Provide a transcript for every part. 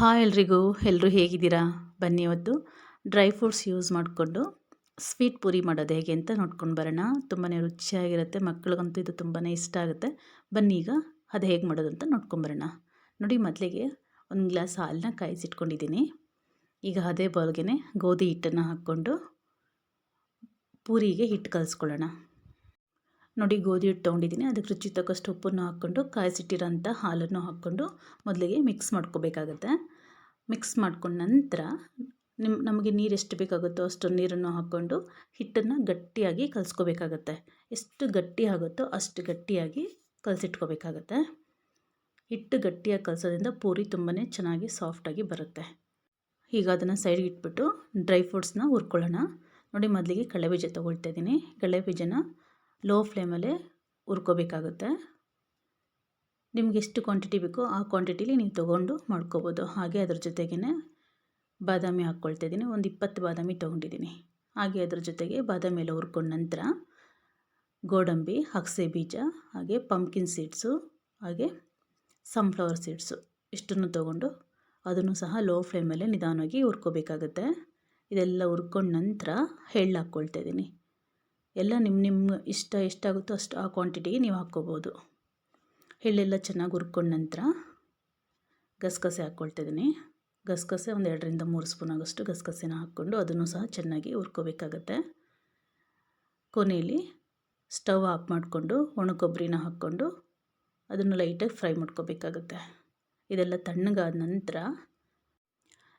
Hi ಎಲ್ರಿಗೂ, ಎಲ್ಲರೂ ಹೇಗಿದ್ದೀರಾ? ಬನ್ನಿ ಇವತ್ತು ಡ್ರೈ ಫ್ರೂಟ್ಸ್ ಯೂಸ್ ಮಾಡಿಕೊಂಡು ಸ್ವೀಟ್ ಪೂರಿ ಮಾಡೋದು ಹೇಗೆ ಅಂತ ನೋಡ್ಕೊಂಡು ಬರೋಣ. ತುಂಬಾ ರುಚಿಯಾಗಿರುತ್ತೆ, ಮಕ್ಳಿಗಂತೂ ಇದು ತುಂಬಾ ಇಷ್ಟ ಆಗುತ್ತೆ. ಬನ್ನಿ ಈಗ ಅದು ಹೇಗೆ ಮಾಡೋದು ಅಂತ ನೋಡ್ಕೊಂಬರೋಣ. ನೋಡಿ, ಮೊದಲಿಗೆ ಒಂದು ಗ್ಲಾಸ್ ಹಾಲನ್ನ ಕಾಯಿಸಿಟ್ಕೊಂಡಿದ್ದೀನಿ. ಈಗ ಅದೇ ಬೌಲ್ಗೆ ಗೋಧಿ ಹಿಟ್ಟನ್ನು ಹಾಕ್ಕೊಂಡು ಪೂರಿಗೆ ಹಿಟ್ಟು ಕಲಿಸ್ಕೊಳ್ಳೋಣ. ನೋಡಿ, ಗೋಧಿ ಹಿಟ್ಟು ತೊಗೊಂಡಿದ್ದೀನಿ. ಅದಕ್ಕೆ ರುಚಿ ತಕ್ಕಷ್ಟು ಉಪ್ಪನ್ನು ಹಾಕ್ಕೊಂಡು ಕಾಯಿಸಿಟ್ಟಿರೋಂಥ ಹಾಲನ್ನು ಹಾಕ್ಕೊಂಡು ಮೊದಲಿಗೆ ಮಿಕ್ಸ್ ಮಾಡ್ಕೋಬೇಕಾಗತ್ತೆ. ಮಿಕ್ಸ್ ಮಾಡ್ಕೊಂಡ ನಂತರ ನಮಗೆ ನೀರು ಎಷ್ಟು ಬೇಕಾಗುತ್ತೋ ಅಷ್ಟು ನೀರನ್ನು ಹಾಕ್ಕೊಂಡು ಹಿಟ್ಟನ್ನು ಗಟ್ಟಿಯಾಗಿ ಕಲಿಸ್ಕೋಬೇಕಾಗತ್ತೆ. ಎಷ್ಟು ಗಟ್ಟಿ ಆಗುತ್ತೋ ಅಷ್ಟು ಗಟ್ಟಿಯಾಗಿ ಕಲಸಿಟ್ಕೋಬೇಕಾಗತ್ತೆ. ಹಿಟ್ಟು ಗಟ್ಟಿಯಾಗಿ ಕಲಸೋದ್ರಿಂದ ಪೂರಿ ತುಂಬಾ ಚೆನ್ನಾಗಿ ಸಾಫ್ಟಾಗಿ ಬರುತ್ತೆ. ಈಗ ಅದನ್ನು ಸೈಡ್ಗೆ ಇಟ್ಬಿಟ್ಟು ಡ್ರೈ ಫ್ರೂಟ್ಸ್ನ ಹುರ್ಕೊಳ್ಳೋಣ. ನೋಡಿ, ಮೊದಲಿಗೆ ಕಡಲೆಬೀಜ ತೊಗೊಳ್ತಾ ಇದ್ದೀನಿ. ಕಡಲೆಬೀಜನ ಲೋ ಫ್ಲೇಮಲ್ಲೇ ಹುರ್ಕೋಬೇಕಾಗುತ್ತೆ. ನಿಮ್ಗೆ ಎಷ್ಟು ಕ್ವಾಂಟಿಟಿ ಬೇಕೋ ಆ ಕ್ವಾಂಟಿಟಿಲಿ ನೀವು ತೊಗೊಂಡು ಮಾಡ್ಕೋಬೋದು. ಹಾಗೆ ಅದ್ರ ಜೊತೆಗೇ ಬಾದಾಮಿ ಹಾಕ್ಕೊಳ್ತಾ ಇದ್ದೀನಿ. ಒಂದು 20 ಬಾದಾಮಿ ತೊಗೊಂಡಿದ್ದೀನಿ. ಹಾಗೆ ಅದ್ರ ಜೊತೆಗೆ ಬಾದಾಮಿ ಎಲ್ಲ ಹುರ್ಕೊಂಡ ನಂತರ ಗೋಡಂಬಿ, ಅಗಸೆ ಬೀಜ, ಹಾಗೆ ಪಂಪ್ಕಿನ್ ಸೀಡ್ಸು, ಹಾಗೆ ಸನ್ಫ್ಲವರ್ ಸೀಡ್ಸು ಇಷ್ಟನ್ನು ತೊಗೊಂಡು ಅದನ್ನು ಸಹ ಲೋ ಫ್ಲೇಮಲ್ಲೇ ನಿಧಾನವಾಗಿ ಹುರ್ಕೋಬೇಕಾಗತ್ತೆ. ಇದೆಲ್ಲ ಹುರ್ಕೊಂಡ ನಂತರ ಎಳ್ಳು ಹಾಕ್ಕೊಳ್ತಾ ಇದ್ದೀನಿ. ಎಲ್ಲ ನಿಮ್ಮ ಇಷ್ಟ ಎಷ್ಟಾಗುತ್ತೋ ಅಷ್ಟು ಆ ಕ್ವಾಂಟಿಟಿಗೆ ನೀವು ಹಾಕ್ಕೋಬೋದು. ಎಳ್ಳೆಲ್ಲ ಚೆನ್ನಾಗಿ ಹುರ್ಕೊಂಡ ನಂತರ ಗಸಗಸೆ ಹಾಕ್ಕೊಳ್ತಾ ಇದ್ದೀನಿ. ಗಸಗಸೆ ಒಂದು 2 ರಿಂದ 3 ಸ್ಪೂನ್ ಆಗೋಷ್ಟು ಗಸಗಸೆನ ಹಾಕ್ಕೊಂಡು ಅದನ್ನು ಸಹ ಚೆನ್ನಾಗಿ ಹುರ್ಕೋಬೇಕಾಗತ್ತೆ. ಕೊನೆಯಲ್ಲಿ ಸ್ಟವ್ ಆಫ್ ಮಾಡಿಕೊಂಡು ಒಣ ಕೊಬ್ಬರಿನ ಹಾಕ್ಕೊಂಡು ಅದನ್ನು ಲೈಟಾಗಿ ಫ್ರೈ ಮಾಡ್ಕೋಬೇಕಾಗತ್ತೆ. ಇದೆಲ್ಲ ತಣ್ಣಗಾದ ನಂತರ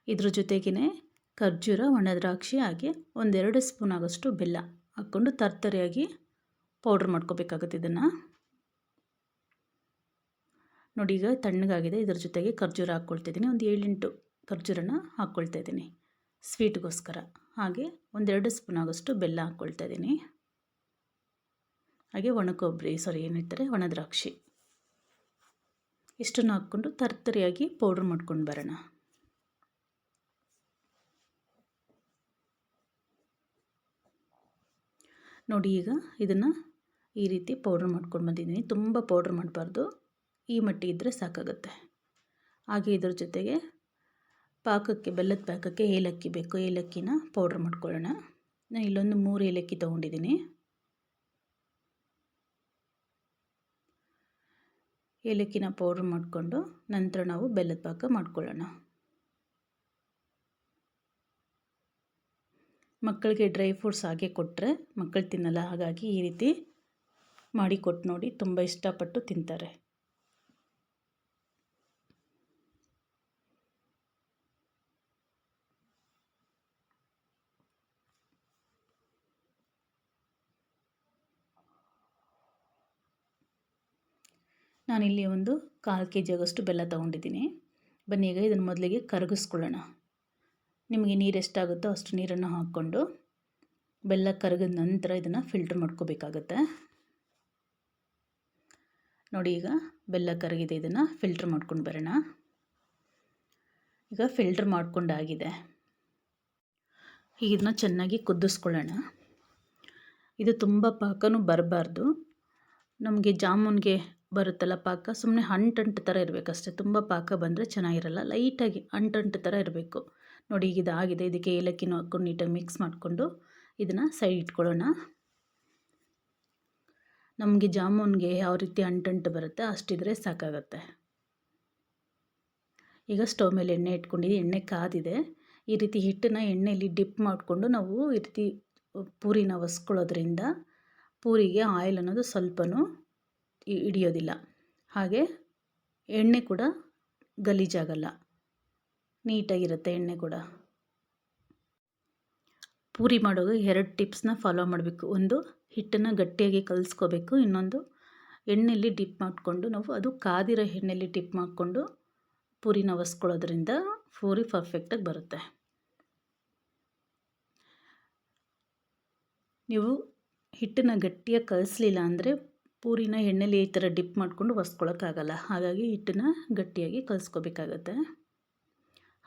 ಇದ್ರ ಜೊತೆಗೇ ಖರ್ಜೂರ, ಒಣ ದ್ರಾಕ್ಷಿ, ಹಾಗೆ 1-2 ಸ್ಪೂನ್ ಆಗೋಷ್ಟು ಬೆಲ್ಲ ಹಾಕ್ಕೊಂಡು ತರ್ತರಿಯಾಗಿ ಪೌಡ್ರ್ ಮಾಡ್ಕೋಬೇಕಾಗುತ್ತೆ. ಇದನ್ನು ನೋಡಿ, ಈಗ ತಣ್ಣಗಾಗಿದೆ. ಇದ್ರ ಜೊತೆಗೆ ಖರ್ಜೂರ ಹಾಕ್ಕೊಳ್ತಿದ್ದೀನಿ. ಒಂದು 7-8 ಖರ್ಜೂರನ ಹಾಕ್ಕೊಳ್ತಾ ಇದ್ದೀನಿ ಸ್ವೀಟ್ಗೋಸ್ಕರ. ಹಾಗೆ 1-2 ಸ್ಪೂನ್ ಆಗೋಷ್ಟು ಬೆಲ್ಲ ಹಾಕ್ಕೊಳ್ತಾ ಇದ್ದೀನಿ. ಹಾಗೆ ಒಣ ದ್ರಾಕ್ಷಿ ಇಷ್ಟನ್ನು ಹಾಕ್ಕೊಂಡು ತರ್ತರಿಯಾಗಿ ಪೌಡ್ರ್ ಮಾಡ್ಕೊಂಡು ಬರೋಣ. ನೋಡಿ, ಈಗ ಇದನ್ನು ಈ ರೀತಿ ಪೌಡ್ರ್ ಮಾಡ್ಕೊಂಡು ಬಂದಿದ್ದೀನಿ. ತುಂಬ ಪೌಡ್ರ್ ಮಾಡಬಾರ್ದು, ಈ ಮಟ್ಟಿಗೆ ಇದ್ದರೆ ಸಾಕಾಗುತ್ತೆ. ಹಾಗೆ ಇದ್ರ ಜೊತೆಗೆ ಬೆಲ್ಲದ ಪಾಕಕ್ಕೆ ಏಲಕ್ಕಿ ಬೇಕು. ಏಲಕ್ಕಿನ ಪೌಡ್ರ್ ಮಾಡ್ಕೊಳ್ಳೋಣ. ನಾನು ಇಲ್ಲೊಂದು 3 ಏಲಕ್ಕಿ ತೊಗೊಂಡಿದ್ದೀನಿ. ಏಲಕ್ಕಿನ ಪೌಡ್ರ್ ಮಾಡಿಕೊಂಡು ನಂತರ ನಾವು ಬೆಲ್ಲದ ಪಾಕ ಮಾಡ್ಕೊಳ್ಳೋಣ. ಮಕ್ಕಳಿಗೆ ಡ್ರೈ ಫ್ರೂಟ್ಸ್ ಹಾಗೆ ಕೊಟ್ಟರೆ ಮಕ್ಕಳು ತಿನ್ನಲ್ಲ. ಹಾಗಾಗಿ ಈ ರೀತಿ ಮಾಡಿ ಕೊಟ್ಟು ನೋಡಿ, ತುಂಬ ಇಷ್ಟಪಟ್ಟು ತಿಂತಾರೆ. ನಾನಿಲ್ಲಿ ಒಂದು 1/4 kg ಆಗೋಷ್ಟು ಬೆಲ್ಲ ತೊಗೊಂಡಿದ್ದೀನಿ. ಬನ್ನಿ ಈಗ ಇದನ್ನು ಮೊದಲಿಗೆ ಕರಗಿಸ್ಕೊಳ್ಳೋಣ. ನಿಮಗೆ ನೀರು ಎಷ್ಟಾಗುತ್ತೋ ಅಷ್ಟು ನೀರನ್ನು ಹಾಕ್ಕೊಂಡು ಬೆಲ್ಲ ಕರಗಿದ ನಂತರ ಇದನ್ನು ಫಿಲ್ಟ್ರ್ ಮಾಡ್ಕೋಬೇಕಾಗತ್ತೆ. ನೋಡಿ, ಈಗ ಬೆಲ್ಲ ಕರಗಿದೆ. ಇದನ್ನು ಫಿಲ್ಟ್ರ್ ಮಾಡ್ಕೊಂಡು ಬರೋಣ. ಈಗ ಫಿಲ್ಟ್ರ್ ಮಾಡ್ಕೊಂಡಾಗಿದೆ. ಈಗ ಇದನ್ನ ಚೆನ್ನಾಗಿ ಕುದಿಸ್ಕೊಳ್ಳೋಣ. ಇದು ತುಂಬ ಪಾಕನೂ ಬರಬಾರ್ದು. ನಮಗೆ ಜಾಮೂನ್ಗೆ ಬರುತ್ತಲ್ಲ ಪಾಕ, ಸುಮ್ಮನೆ ಅಂಟು ಥರ ಇರಬೇಕಷ್ಟೆ. ತುಂಬ ಪಾಕ ಬಂದರೆ ಚೆನ್ನಾಗಿರಲ್ಲ. ಲೈಟಾಗಿ ಅಂಟು ಥರ ಇರಬೇಕು. ನೋಡಿ, ಈಗ ಇದಾಗಿದೆ. ಇದಕ್ಕೆ ಏಲಕ್ಕಿನೂ ಹಾಕ್ಕೊಂಡು ನೀಟಾಗಿ ಮಿಕ್ಸ್ ಮಾಡಿಕೊಂಡು ಇದನ್ನು ಸೈಡ್ ಇಟ್ಕೊಳ್ಳೋಣ. ನಮಗೆ ಜಾಮೂನ್ಗೆ ಯಾವ ರೀತಿ ಅಂಟು ಬರುತ್ತೆ ಅಷ್ಟಿದ್ರೆ ಸಾಕಾಗತ್ತೆ. ಈಗ ಸ್ಟವ್ ಮೇಲೆ ಎಣ್ಣೆ ಇಟ್ಕೊಂಡಿದ್ದೀನಿ. ಎಣ್ಣೆ ಕಾದಿದೆ. ಈ ರೀತಿ ಹಿಟ್ಟನ್ನು ಎಣ್ಣೆಯಲ್ಲಿ ಡಿಪ್ ಮಾಡಿಕೊಂಡು ನಾವು ಈ ರೀತಿ ಪೂರಿನ ಒಸ್ಕೊಳ್ಳೋದ್ರಿಂದ ಪೂರಿಗೆ ಆಯಿಲ್ ಅನ್ನೋದು ಸ್ವಲ್ಪನೂ ಹಿಡಿಯೋದಿಲ್ಲ. ಹಾಗೆ ಎಣ್ಣೆ ಕೂಡ ಗಲೀಜಾಗಲ್ಲ, ನೀಟಾಗಿರುತ್ತೆ ಎಣ್ಣೆ ಕೂಡ. ಪೂರಿ ಮಾಡುವಾಗ 2 ಟಿಪ್ಸ್ನ ಫಾಲೋ ಮಾಡಬೇಕು. ಒಂದು, ಹಿಟ್ಟನ್ನು ಗಟ್ಟಿಯಾಗಿ ಕಲಿಸ್ಕೋಬೇಕು. ಇನ್ನೊಂದು, ಎಣ್ಣೆಯಲ್ಲಿ ಡಿಪ್ ಮಾಡಿಕೊಂಡು ನಾವು ಅದು ಕಾದಿರೋ ಎಣ್ಣೆಯಲ್ಲಿ ಡಿಪ್ ಮಾಡಿಕೊಂಡು ಪೂರಿನ ಒಸ್ಕೊಳ್ಳೋದ್ರಿಂದ ಪೂರಿ ಪರ್ಫೆಕ್ಟಾಗಿ ಬರುತ್ತೆ. ನೀವು ಹಿಟ್ಟನ್ನು ಗಟ್ಟಿಯಾಗಿ ಕಲಿಸ್ಲಿಲ್ಲ ಅಂದರೆ ಪೂರಿನ ಎಣ್ಣೆಲಿ ಈ ಥರ ಡಿಪ್ ಮಾಡಿಕೊಂಡು ಒಸ್ಕೊಳ್ಳೋಕ್ಕಾಗಲ್ಲ. ಹಾಗಾಗಿ ಹಿಟ್ಟನ್ನು ಗಟ್ಟಿಯಾಗಿ ಕಲಿಸ್ಕೋಬೇಕಾಗತ್ತೆ.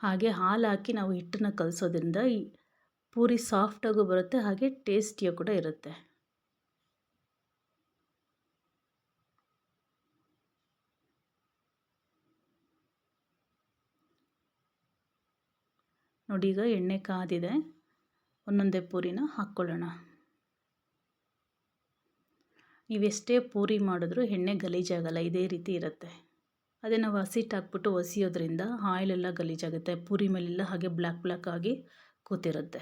ಹಾಗೆ ಹಾಲು ಹಾಕಿ ನಾವು ಹಿಟ್ಟನ್ನು ಕಲಿಸೋದ್ರಿಂದ ಈ ಪೂರಿ ಸಾಫ್ಟಾಗೂ ಬರುತ್ತೆ, ಹಾಗೆ ಟೇಸ್ಟಿಯಾಗಿ ಕೂಡ ಇರುತ್ತೆ. ನೋಡಿ ಈಗ ಎಣ್ಣೆ ಕಾದಿದೆ, ಒಂದೊಂದೇ ಪೂರಿನ ಹಾಕ್ಕೊಳ್ಳೋಣ. ನೀವೆಷ್ಟೇ ಪೂರಿ ಮಾಡಿದ್ರೂ ಎಣ್ಣೆ ಗಲೀಜಾಗಲ್ಲ, ಇದೇ ರೀತಿ ಇರುತ್ತೆ. ಅದೇ ನಾವು ಹಸಿಟ್ಟು ಹೊಸಿಯೋದ್ರಿಂದ ಆಯಿಲೆಲ್ಲ ಗಲೀಜಾಗುತ್ತೆ, ಪೂರಿ ಮೇಲೆಲ್ಲ ಹಾಗೆ ಬ್ಲ್ಯಾಕ್ ಆಗಿ ಕೂತಿರುತ್ತೆ.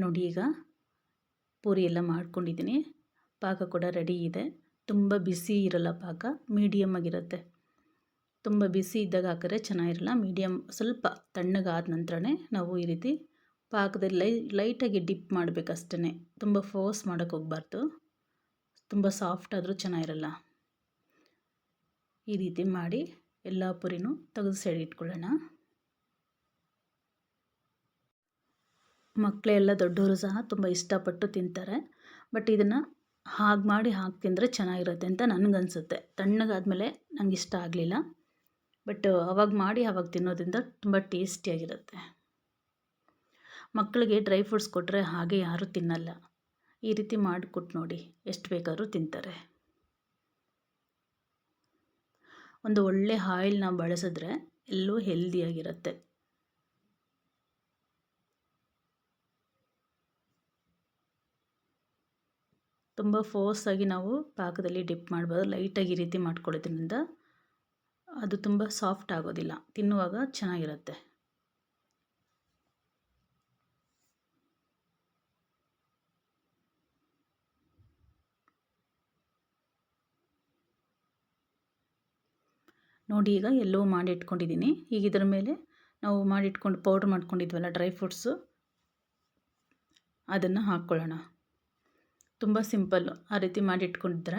ನೋಡಿ ಈಗ ಪೂರಿ ಎಲ್ಲ ಮಾಡ್ಕೊಂಡಿದ್ದೀನಿ, ಪಾಕ ಕೂಡ ರೆಡಿ ಇದೆ. ತುಂಬ ಬಿಸಿ ಇರಲ್ಲ, ಪಾಕ ಮೀಡಿಯಮ್ ಆಗಿರುತ್ತೆ. ತುಂಬ ಬಿಸಿ ಇದ್ದಾಗ ಹಾಕಿದ್ರೆ ಚೆನ್ನಾಗಿರಲ್ಲ, ಮೀಡಿಯಮ್ ಸ್ವಲ್ಪ ತಣ್ಣಗಾದ ನಂತರನೇ ನಾವು ಈ ರೀತಿ ಪಾಕದಲ್ಲಿ ಲೈಟಾಗಿ ಡಿಪ್ ಮಾಡಬೇಕಷ್ಟೇ, ತುಂಬ ಫೋರ್ಸ್ ಮಾಡೋಕ್ಕೆ ಹೋಗಬಾರ್ದು, ತುಂಬ ಸಾಫ್ಟ್ ಆದರೂ ಚೆನ್ನಾಗಿರಲ್ಲ. ಈ ರೀತಿ ಮಾಡಿ ಎಲ್ಲ ಪೂರಿನೂ ತೆಗೆದು ಸೈಡ್ ಇಟ್ಕೊಳ್ಳೋಣ. ಮಕ್ಕಳೆಲ್ಲ ದೊಡ್ಡವರು ಸಹ ತುಂಬ ಇಷ್ಟಪಟ್ಟು ತಿಂತಾರೆ. ಬಟ್ ಇದನ್ನು ಹಾಗೆ ಮಾಡಿ ಹಾಕಿ ತಿಂದರೆ ಚೆನ್ನಾಗಿರುತ್ತೆ ಅಂತ ನನಗನ್ಸುತ್ತೆ. ತಣ್ಣಗಾದಮೇಲೆ ನನಗೆ ಇಷ್ಟ ಆಗಲಿಲ್ಲ, ಬಟ್ ಅವಾಗ ಮಾಡಿ ಅವಾಗ ತಿನ್ನೋದ್ರಿಂದ ತುಂಬ ಟೇಸ್ಟಿಯಾಗಿರುತ್ತೆ. ಮಕ್ಕಳಿಗೆ ಡ್ರೈ ಫ್ರೂಟ್ಸ್ ಕೊಟ್ಟರೆ ಹಾಗೆ ಯಾರೂ ತಿನ್ನಲ್ಲ. ಈ ರೀತಿ ಮಾಡಿಕೊಟ್ಟು ನೋಡಿ, ಎಷ್ಟು ಬೇಕಾದ್ರೂ ತಿಂತಾರೆ. ಒಂದು ಒಳ್ಳೆ ಆಯಿಲ್ನ ಬಳಸಿದ್ರೆ ಎಲ್ಲೂ ಹೆಲ್ದಿಯಾಗಿರುತ್ತೆ. ತುಂಬ ಫೋರ್ಸಾಗಿ ನಾವು ಪಾಕದಲ್ಲಿ ಡಿಪ್ ಮಾಡ್ಬೋದು, ಲೈಟಾಗಿ ಈ ರೀತಿ ಮಾಡ್ಕೊಳ್ಳೋದ್ರಿಂದ ಅದು ತುಂಬ ಸಾಫ್ಟ್ ಆಗೋದಿಲ್ಲ, ತಿನ್ನುವಾಗ ಚೆನ್ನಾಗಿರುತ್ತೆ. ನೋಡಿ ಈಗ ಎಲ್ಲವೂ ಮಾಡಿ ಇಟ್ಕೊಂಡಿದ್ದೀನಿ. ಈಗ ಇದರ ಮೇಲೆ ನಾವು ಮಾಡಿಟ್ಕೊಂಡು ಪೌಡ್ರ್ ಮಾಡ್ಕೊಂಡಿದ್ವಲ್ಲ ಡ್ರೈ ಫ್ರೂಟ್ಸು, ಅದನ್ನು ಹಾಕ್ಕೊಳ್ಳೋಣ. ತುಂಬ ಸಿಂಪಲ್ಲು. ಆ ರೀತಿ ಮಾಡಿ ಇಟ್ಕೊಂಡಿದ್ರೆ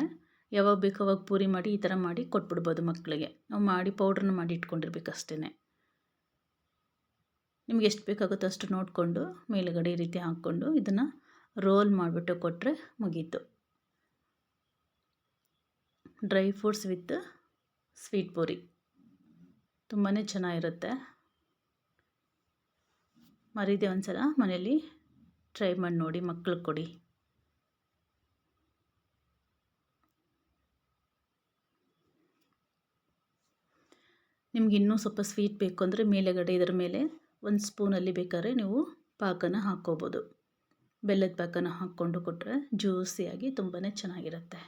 ಯಾವಾಗ ಬೇಕು ಅವಾಗ ಪೂರಿ ಮಾಡಿ ಈ ಥರ ಮಾಡಿ ಕೊಟ್ಬಿಡ್ಬೋದು ಮಕ್ಕಳಿಗೆ. ನಾವು ಮಾಡಿ ಪೌಡ್ರನ್ನ ಮಾಡಿ ಇಟ್ಕೊಂಡಿರ್ಬೇಕಷ್ಟೇ. ನಿಮ್ಗೆ ಎಷ್ಟು ಬೇಕಾಗುತ್ತೋ ಅಷ್ಟು ನೋಡಿಕೊಂಡು ಮೇಲುಗಡೆ ಈ ರೀತಿ ಹಾಕ್ಕೊಂಡು ಇದನ್ನು ರೋಲ್ ಮಾಡಿಬಿಟ್ಟು ಕೊಟ್ಟರೆ ಮುಗೀತು. Dry fruits with sweet puri ತುಂಬಾ ಚೆನ್ನಾಗಿರುತ್ತೆ. ಮರೀದೆ ಒಂದ್ಸಲ ಮನೇಲಿ ಟ್ರೈ ಮಾಡಿ ನೋಡಿ, ಮಕ್ಕಳಿಗೆ ಕೊಡಿ. ನಿಮ್ಗೆ ಇನ್ನೂ ಸ್ವಲ್ಪ ಸ್ವೀಟ್ ಬೇಕು ಅಂದರೆ ಮೇಲೆಗಡೆ ಇದರ ಮೇಲೆ ಒಂದು ಸ್ಪೂನಲ್ಲಿ ಬೇಕಾದ್ರೆ ನೀವು ಪಾಕನ ಹಾಕ್ಕೋಬೋದು. ಬೆಲ್ಲದ ಪಾಕನ ಹಾಕ್ಕೊಂಡು ಕೊಟ್ಟರೆ ಜ್ಯೂಸಿಯಾಗಿ ತುಂಬಾ ಚೆನ್ನಾಗಿರುತ್ತೆ.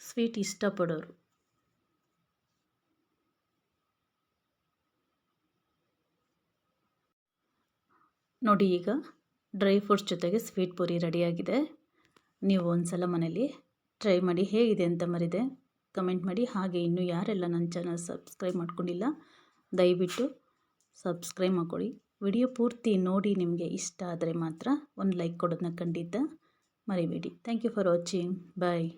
ಸ್ವೀಟ್ ಇಷ್ಟಪಡೋರು. ನೋಡಿ ಈಗ ಡ್ರೈ ಫ್ರೂಟ್ಸ್ ಜೊತೆಗೆ ಸ್ವೀಟ್ ಪೂರಿ ರೆಡಿಯಾಗಿದೆ. ನೀವು ಒಂದ್ಸಲ ಮನೇಲಿ ಟ್ರೈ ಮಾಡಿ, ಹೇಗಿದೆ ಅಂತ ಮರಿದೆ ಕಮೆಂಟ್ ಮಾಡಿ. ಹಾಗೆ ಇನ್ನೂ ಯಾರೆಲ್ಲ ನನ್ನ ಚಾನಲ್ ಸಬ್ಸ್ಕ್ರೈಬ್ ಮಾಡ್ಕೊಂಡಿಲ್ಲ ದಯವಿಟ್ಟು ಸಬ್ಸ್ಕ್ರೈಬ್ ಮಾಡ್ಕೊಳ್ಳಿ. ವಿಡಿಯೋ ಪೂರ್ತಿ ನೋಡಿ, ನಿಮಗೆ ಇಷ್ಟ ಆದರೆ ಮಾತ್ರ ಒಂದು ಲೈಕ್ ಕೊಡೋದನ್ನ ಖಂಡಿತ ಮರಿಬೇಡಿ. Thank you for watching. Bye.